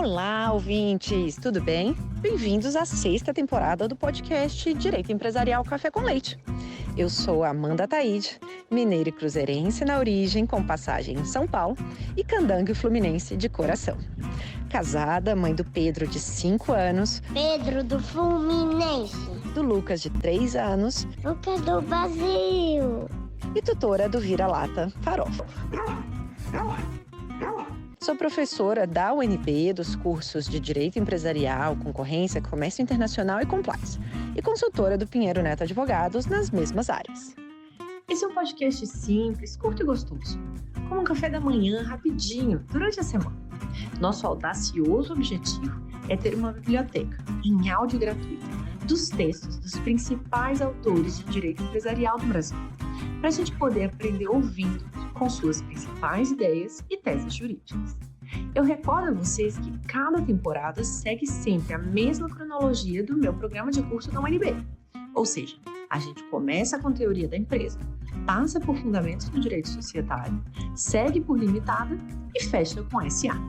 Olá, ouvintes! Tudo bem? Bem-vindos à sexta temporada do podcast Direito Empresarial Café com Leite. Eu sou Amanda Taide, mineira e cruzeirense na origem, com passagem em São Paulo, e candangue fluminense de coração. Casada, mãe do Pedro, de 5 anos. Pedro do Fluminense. Do Lucas, de 3 anos. Lucas do Brasil. E tutora do Vira-Lata Farofa. Sou professora da UNB dos cursos de Direito Empresarial, Concorrência, Comércio Internacional e Compliance. E consultora do Pinheiro Neto Advogados nas mesmas áreas. Esse é um podcast simples, curto e gostoso, como um café da manhã rapidinho, durante a semana. Nosso audacioso objetivo é ter uma biblioteca em áudio gratuito dos textos dos principais autores de direito empresarial do Brasil, para a gente poder aprender ouvindo com suas principais ideias e teses jurídicas. Eu recordo a vocês que cada temporada segue sempre a mesma cronologia do meu programa de curso da UNB. Ou seja, a gente começa com teoria da empresa, passa por fundamentos do direito societário, segue por limitada e fecha com SA.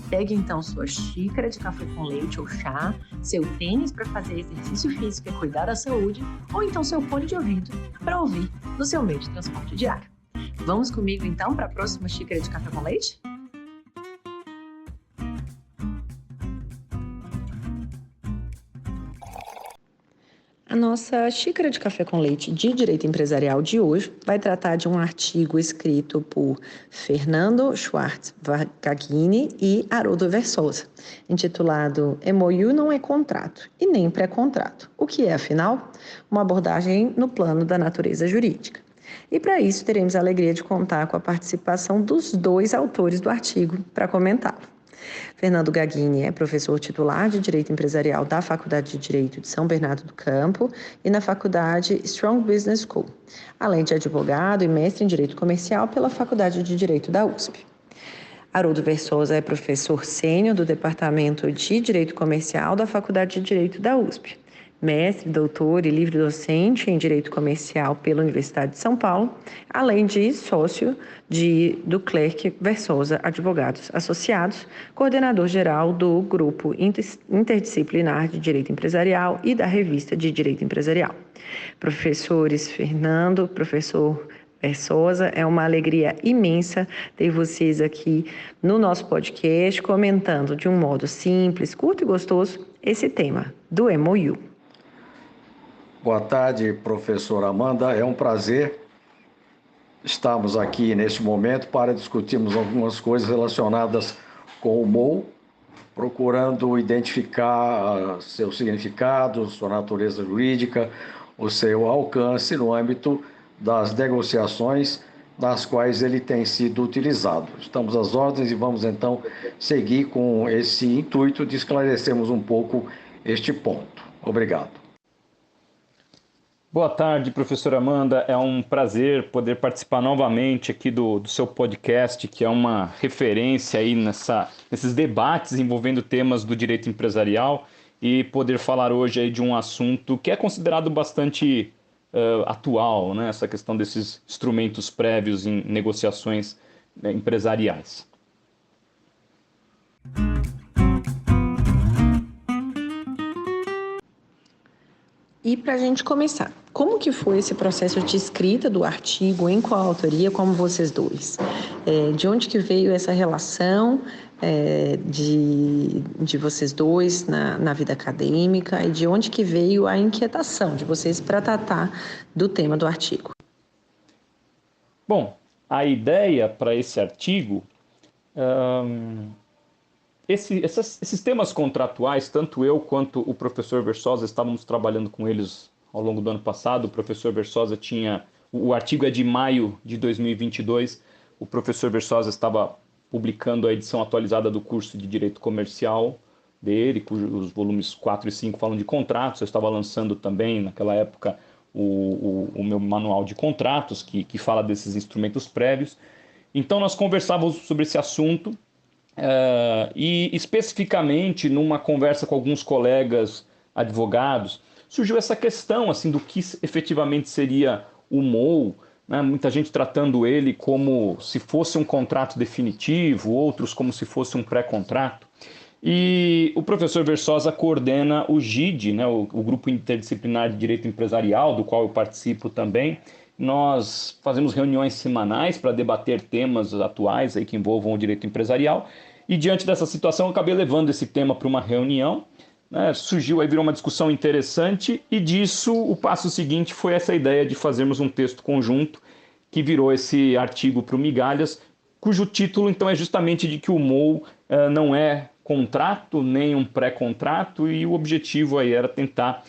Pegue então sua xícara de café com leite ou chá, seu tênis para fazer exercício físico e cuidar da saúde, ou então seu fone de ouvido para ouvir no seu meio de transporte diário. Vamos comigo então para a próxima xícara de café com leite? A nossa xícara de café com leite de direito empresarial de hoje vai tratar de um artigo escrito por Fernando Schwartz Gagini e Haroldo Versosa, intitulado MOU não é contrato e nem pré-contrato. O que é, afinal? Uma abordagem no plano da natureza jurídica. E para isso teremos a alegria de contar com a participação dos dois autores do artigo para comentá-lo. Fernando Gagini é professor titular de Direito Empresarial da Faculdade de Direito de São Bernardo do Campo e na Faculdade Strong Business School, além de advogado e mestre em Direito Comercial pela Faculdade de Direito da USP. Haroldo Versosa é professor sênior do Departamento de Direito Comercial da Faculdade de Direito da USP, mestre, doutor e livre-docente em Direito Comercial pela Universidade de São Paulo, além de sócio do Clerc Versosa Advogados Associados, coordenador-geral do Grupo Interdisciplinar de Direito Empresarial e da Revista de Direito Empresarial. Professores Fernando, professor Versosa, é uma alegria imensa ter vocês aqui no nosso podcast, comentando de um modo simples, curto e gostoso esse tema do MOU. Boa tarde, professora Amanda. É um prazer estarmos aqui neste momento para discutirmos algumas coisas relacionadas com o MOU, procurando identificar seu significado, sua natureza jurídica, o seu alcance no âmbito das negociações nas quais ele tem sido utilizado. Estamos às ordens e vamos então seguir com esse intuito de esclarecermos um pouco este ponto. Obrigado. Boa tarde, professora Amanda. É um prazer poder participar novamente aqui do seu podcast, que é uma referência aí nesses debates envolvendo temas do direito empresarial, e poder falar hoje aí de um assunto que é considerado bastante atual, né? Essa questão desses instrumentos prévios em negociações empresariais. E para a gente começar, como que foi esse processo de escrita do artigo, em qual autoria, como vocês dois? De onde que veio essa relação de vocês dois na vida acadêmica e de onde que veio a inquietação de vocês para tratar do tema do artigo? Bom, a ideia para esse artigo... Esses temas contratuais, tanto eu quanto o professor Versosa estávamos trabalhando com eles ao longo do ano passado. O professor Versosa o artigo é de maio de 2022, o professor Versosa estava publicando a edição atualizada do curso de Direito Comercial dele, cujos volumes 4 e 5 falam de contratos. Eu estava lançando também, naquela época, o meu manual de contratos, que fala desses instrumentos prévios. Então, nós conversávamos sobre esse assunto, e especificamente numa conversa com alguns colegas advogados, surgiu essa questão assim, do que efetivamente seria o MOU, né? Muita gente tratando ele como se fosse um contrato definitivo, outros como se fosse um pré-contrato. E o professor Versosa coordena o GID, né, o Grupo Interdisciplinar de Direito Empresarial, do qual eu participo também. Nós fazemos reuniões semanais para debater temas atuais aí que envolvam o direito empresarial. E diante dessa situação, eu acabei levando esse tema para uma reunião, né, surgiu aí, virou uma discussão interessante, e disso o passo seguinte foi essa ideia de fazermos um texto conjunto que virou esse artigo para o Migalhas, cujo título então é justamente de que o MOU não é contrato nem um pré-contrato, e o objetivo aí era tentar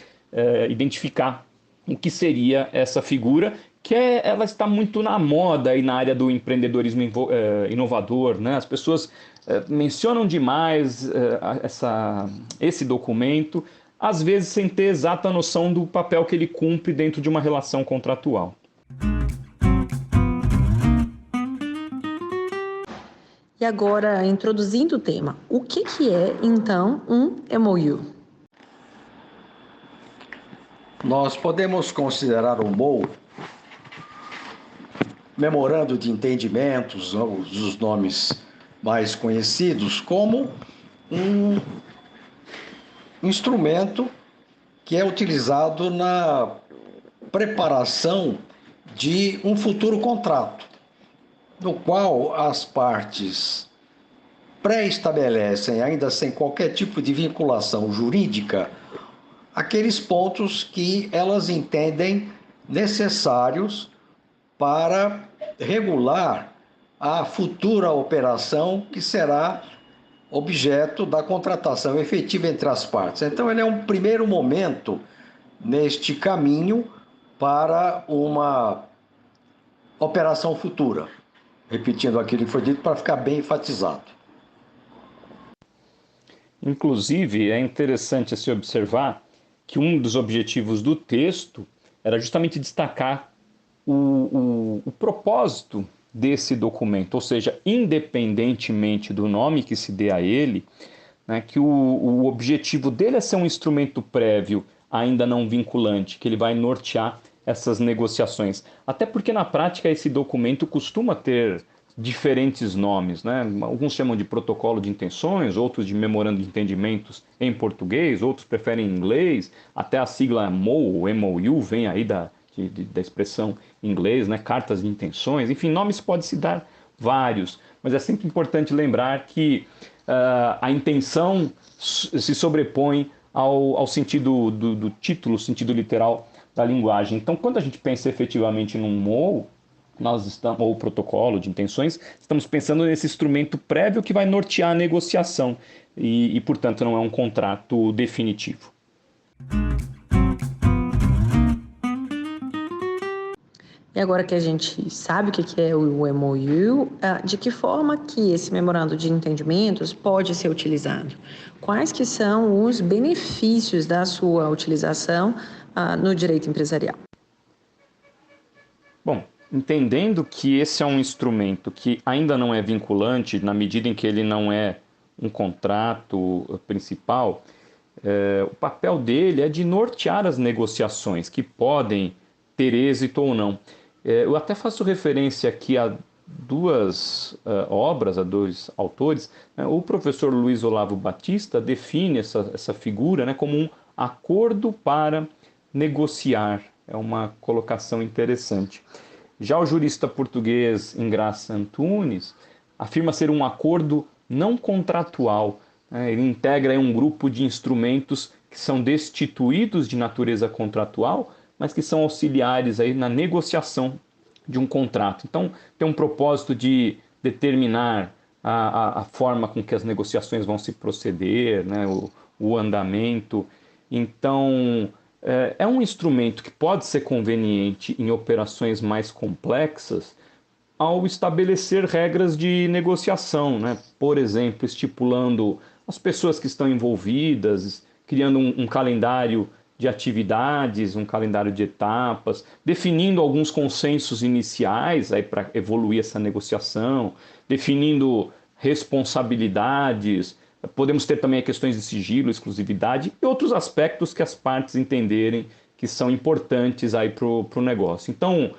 identificar o que seria essa figura, que ela está muito na moda aí na área do empreendedorismo inovador, né? As pessoas mencionam demais esse documento, às vezes sem ter exata noção do papel que ele cumpre dentro de uma relação contratual. E agora, introduzindo o tema, o que é, então, um MOU? Nós podemos considerar o MOU, Memorando de Entendimentos, os nomes mais conhecidos, como um instrumento que é utilizado na preparação de um futuro contrato, no qual as partes pré-estabelecem, ainda sem qualquer tipo de vinculação jurídica, aqueles pontos que elas entendem necessários para regular a futura operação que será objeto da contratação efetiva entre as partes. Então, ele é um primeiro momento neste caminho para uma operação futura. Repetindo aquilo que foi dito para ficar bem enfatizado. Inclusive, é interessante se observar que um dos objetivos do texto era justamente destacar o propósito desse documento, ou seja, independentemente do nome que se dê a ele, né, que o objetivo dele é ser um instrumento prévio, ainda não vinculante, que ele vai nortear essas negociações. Até porque na prática esse documento costuma ter diferentes nomes, né? Alguns chamam de protocolo de intenções, outros de memorando de entendimentos em português, outros preferem em inglês, até a sigla MOU, MOU, vem aí da expressão em inglês, né? Cartas de intenções, enfim, nomes podem se dar vários, mas é sempre importante lembrar que a intenção se sobrepõe ao sentido do título, o sentido literal da linguagem. Então, quando a gente pensa efetivamente num MOU, ou protocolo de intenções, estamos pensando nesse instrumento prévio que vai nortear a negociação e portanto, não é um contrato definitivo. E agora que a gente sabe o que é o MOU, de que forma que esse memorando de entendimentos pode ser utilizado? Quais que são os benefícios da sua utilização no direito empresarial? Bom, entendendo que esse é um instrumento que ainda não é vinculante, na medida em que ele não é um contrato principal, o papel dele é de nortear as negociações, que podem ter êxito ou não. Eu até faço referência aqui a duas obras, a dois autores. O professor Luiz Olavo Batista define essa figura, né, como um acordo para negociar. É uma colocação interessante. Já o jurista português Ingraça Antunes afirma ser um acordo não contratual. Ele integra um grupo de instrumentos que são destituídos de natureza contratual, mas que são auxiliares aí na negociação de um contrato. Então, tem um propósito de determinar a forma com que as negociações vão se proceder, né, o andamento. Então, é um instrumento que pode ser conveniente em operações mais complexas ao estabelecer regras de negociação, né? Por exemplo, estipulando as pessoas que estão envolvidas, criando um calendário de atividades, um calendário de etapas, definindo alguns consensos iniciais para evoluir essa negociação, definindo responsabilidades. Podemos ter também questões de sigilo, exclusividade e outros aspectos que as partes entenderem que são importantes para o negócio. Então,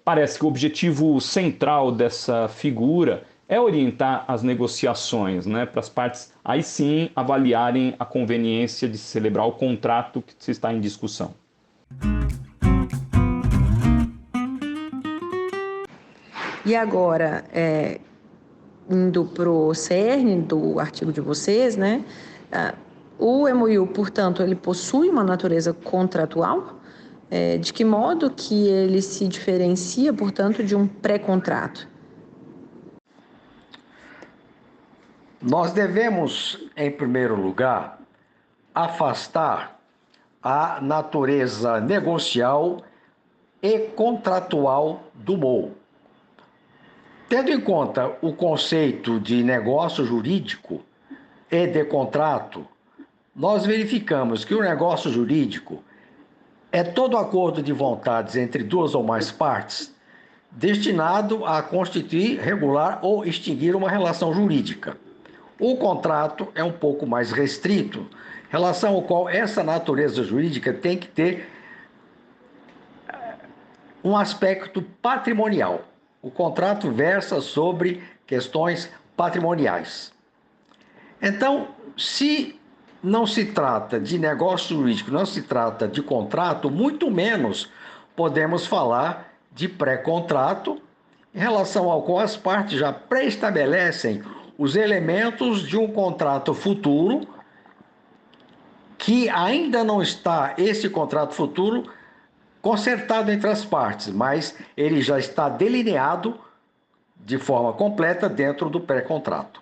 parece que o objetivo central dessa figura é orientar as negociações, né, para as partes aí sim avaliarem a conveniência de celebrar o contrato que se está em discussão. E agora, indo para o cerne do artigo de vocês, né? O MOU, portanto, ele possui uma natureza contratual? De que modo que ele se diferencia, portanto, de um pré-contrato? Nós devemos, em primeiro lugar, afastar a natureza negocial e contratual do MOU. Tendo em conta o conceito de negócio jurídico e de contrato, nós verificamos que o negócio jurídico é todo acordo de vontades entre duas ou mais partes destinado a constituir, regular ou extinguir uma relação jurídica. O contrato é um pouco mais restrito, relação ao qual essa natureza jurídica tem que ter um aspecto patrimonial. O contrato versa sobre questões patrimoniais. Então, se não se trata de negócio jurídico, não se trata de contrato, muito menos podemos falar de pré-contrato, em relação ao qual as partes já pré-estabelecem os elementos de um contrato futuro, que ainda não está esse contrato futuro concertado entre as partes, mas ele já está delineado de forma completa dentro do pré-contrato.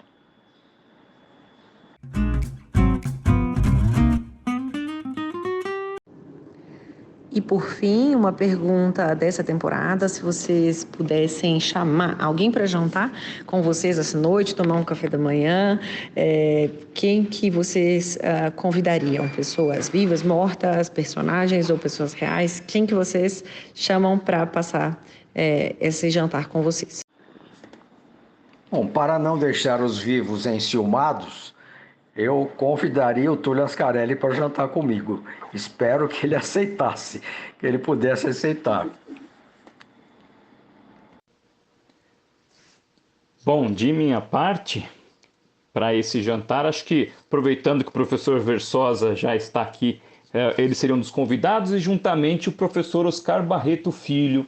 E por fim, uma pergunta dessa temporada, se vocês pudessem chamar alguém para jantar com vocês essa noite, tomar um café da manhã, quem que vocês convidariam? Pessoas vivas, mortas, personagens ou pessoas reais? Quem que vocês chamam para passar esse jantar com vocês? Bom, para não deixar os vivos enciumados, eu convidaria o Túlio Ascarelli para jantar comigo. Espero que ele aceitasse, que ele pudesse aceitar. Bom, de minha parte, para esse jantar, acho que, aproveitando que o professor Versosa já está aqui, eles seriam um dos convidados e, juntamente, o professor Oscar Barreto Filho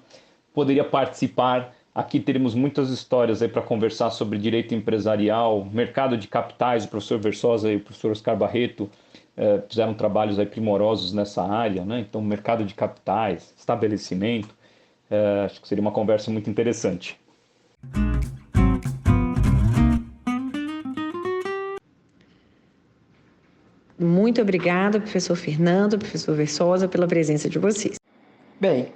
poderia participar. Aqui teremos muitas histórias aí para conversar sobre direito empresarial, mercado de capitais. O professor Versosa e o professor Oscar Barreto fizeram trabalhos aí primorosos nessa área, né? Então, mercado de capitais, estabelecimento, acho que seria uma conversa muito interessante. Muito obrigada, professor Fernando, professor Versosa, pela presença de vocês. Bem,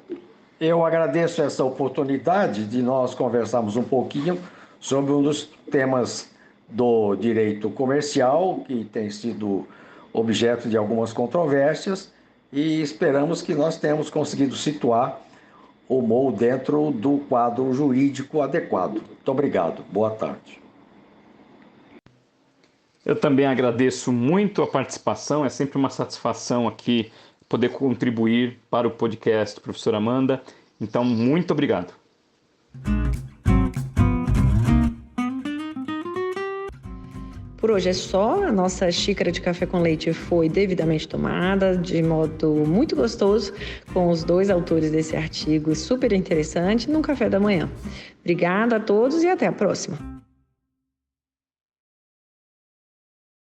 eu agradeço essa oportunidade de nós conversarmos um pouquinho sobre um dos temas do direito comercial, que tem sido objeto de algumas controvérsias, e esperamos que nós tenhamos conseguido situar o MOU dentro do quadro jurídico adequado. Muito obrigado. Boa tarde. Eu também agradeço muito a participação, é sempre uma satisfação aqui poder contribuir para o podcast, professora Amanda. Então, muito obrigado. Por hoje é só. A nossa xícara de café com leite foi devidamente tomada, de modo muito gostoso, com os dois autores desse artigo super interessante, num café da manhã. Obrigada a todos e até a próxima.